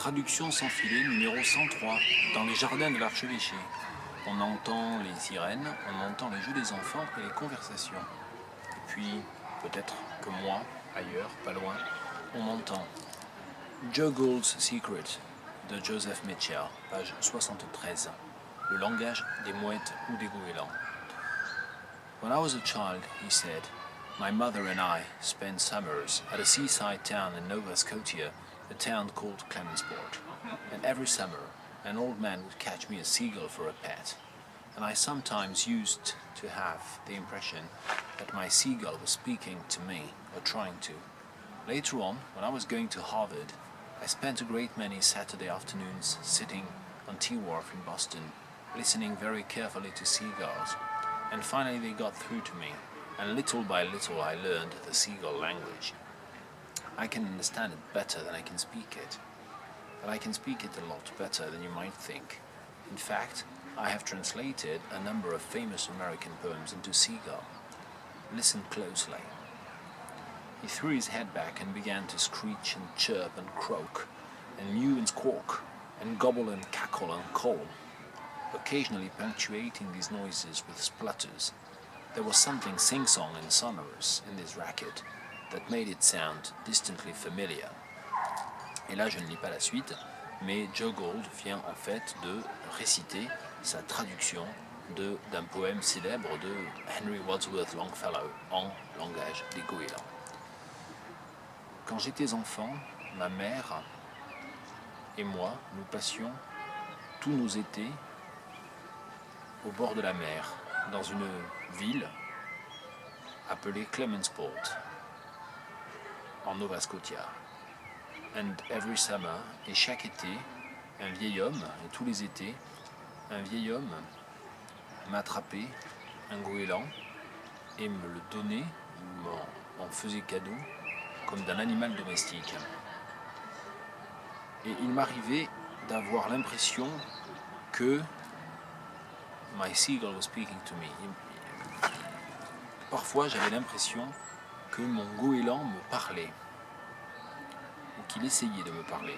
Traduction sans filet numéro 103, dans les jardins de l'archevêché. On entend les sirènes, on entend les jeux des enfants et les conversations. Et puis, peut-être que moi, ailleurs, pas loin, on m'entend. Joe Gould's Secret, de Joseph Mitchell, page 73. Le langage des mouettes ou des goélands. When I was a child, he said, my mother and I spent summers at a seaside town in Nova Scotia, a town called Clemensport. And every summer, an old man would catch me a seagull for a pet. And I sometimes used to have the impression that my seagull was speaking to me, or trying to. Later on, when I was going to Harvard, I spent a great many Saturday afternoons sitting on T Wharf in Boston, listening very carefully to seagulls. And finally they got through to me, and little by little I learned the seagull language. I can understand it better than I can speak it, but I can speak it a lot better than you might think. In fact, I have translated a number of famous American poems into seagull. Listen closely. He threw his head back and began to screech and chirp and croak, and mew and squawk, and gobble and cackle and call, occasionally punctuating these noises with splutters. There was something sing-song and sonorous in this racket that made it sound distantly familiar. Et là, je ne lis pas la suite, mais Joe Gould vient en fait de réciter sa traduction d'un poème célèbre de Henry Wadsworth Longfellow en langage des goélands. Quand j'étais enfant, ma mère et moi, nous passions tous nos étés au bord de la mer, dans une ville appelée Clemensport, en Nova Scotia. And every summer, et chaque été, un vieil homme, et tous les étés, un vieil homme m'attrapait un goéland et me le donnait, ou m'en faisait cadeau, comme d'un animal domestique. Et il m'arrivait d'avoir l'impression que my seagull was speaking to me. Parfois, j'avais l'impression que mon goéland me parlait, ou qu'il essayait de me parler.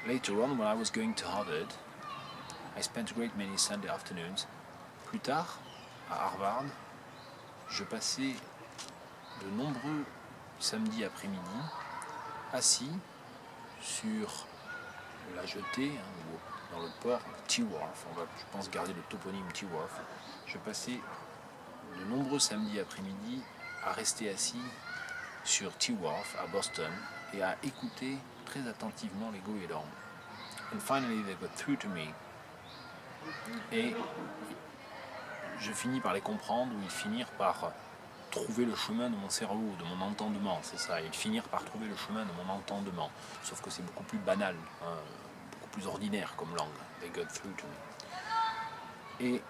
Later on, when I was going to Harvard, I spent a great many Sunday afternoons. Plus tard, à Harvard, je passais de nombreux samedis après-midi assis sur la jetée, ou dans le port T Wharf. On va, je pense, garder le toponyme T Wharf. Je passais de nombreux samedis après-midi à rester assis sur T Wharf à Boston et à écouter très attentivement les goélands. And finally they got through to me. Et je finis par les comprendre, ou ils finirent par trouver le chemin de mon cerveau, de mon entendement, c'est ça. Ils finirent par trouver le chemin de mon entendement. Sauf que c'est beaucoup plus banal, hein, beaucoup plus ordinaire comme langue. They got through to me. Et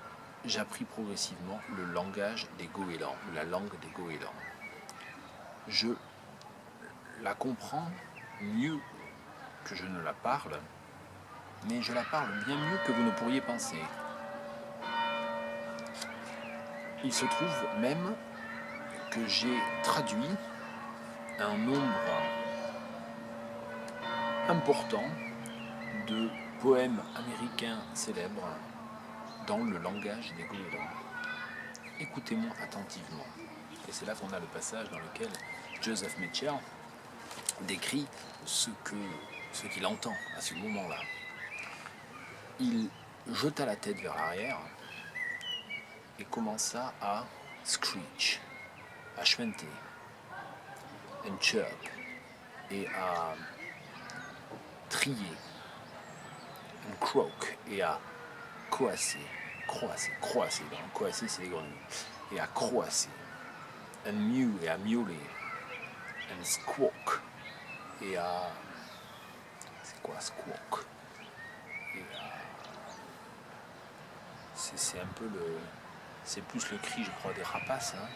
j'appris progressivement le langage des goélands, la langue des goélands. Je la comprends mieux que je ne la parle, mais je la parle bien mieux que vous ne pourriez penser. Il se trouve même que j'ai traduit un nombre important de poèmes américains célèbres dans le langage des goélands. Écoutez-moi attentivement. Et c'est là qu'on a le passage dans lequel Joseph Mitchell décrit ce qu'il entend à ce moment-là. Il jeta la tête vers l'arrière et commença à screech, à chuinter, and chirp, et à trier, and croak, et à croasser, c'est les grenouilles, et à croasser, and mew, et à miauler, and squawk, et à... c'est quoi squawk? Et à... c'est un peu le... c'est plus le cri, je crois, des rapaces, hein.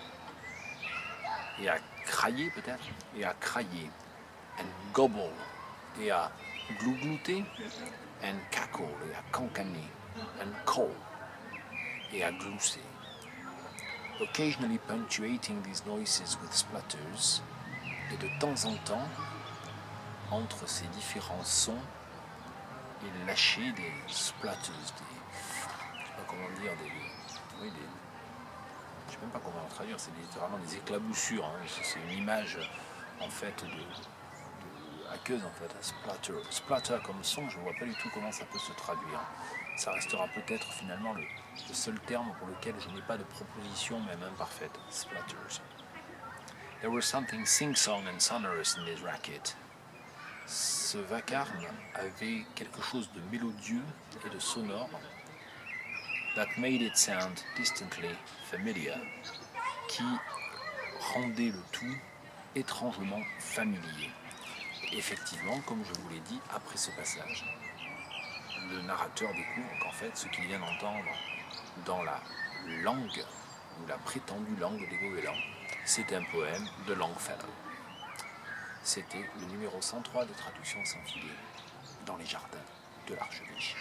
Et à crailler peut-être, et à crailler, and gobble, et à glouglouter, and cackle, et à cancaner, and call, et à glousser. Occasionally punctuating these noises with splutters, et de temps en temps, entre ces différents sons et lâcher des splatters, je sais pas comment dire, oui, je sais même pas comment traduire, c'est littéralement des éclaboussures, hein. C'est une image en fait de aqueuse en fait, un splatter. Splatter comme son, je vois pas du tout comment ça peut se traduire. Ça restera peut-être finalement le seul terme pour lequel je n'ai pas de proposition même imparfaite. Splatters. There was something sing-song and sonorous in this racket. Ce vacarme avait quelque chose de mélodieux et de sonore that made it sound distantly familiar, qui rendait le tout étrangement familier. Et effectivement, comme je vous l'ai dit, après ce passage, le narrateur découvre qu'en fait, ce qu'il vient d'entendre dans la langue, ou la prétendue langue des goélands, c'est un poème de Longfellow. C'était le numéro 103 de Traduction sans filet dans les jardins de l'Archevêché.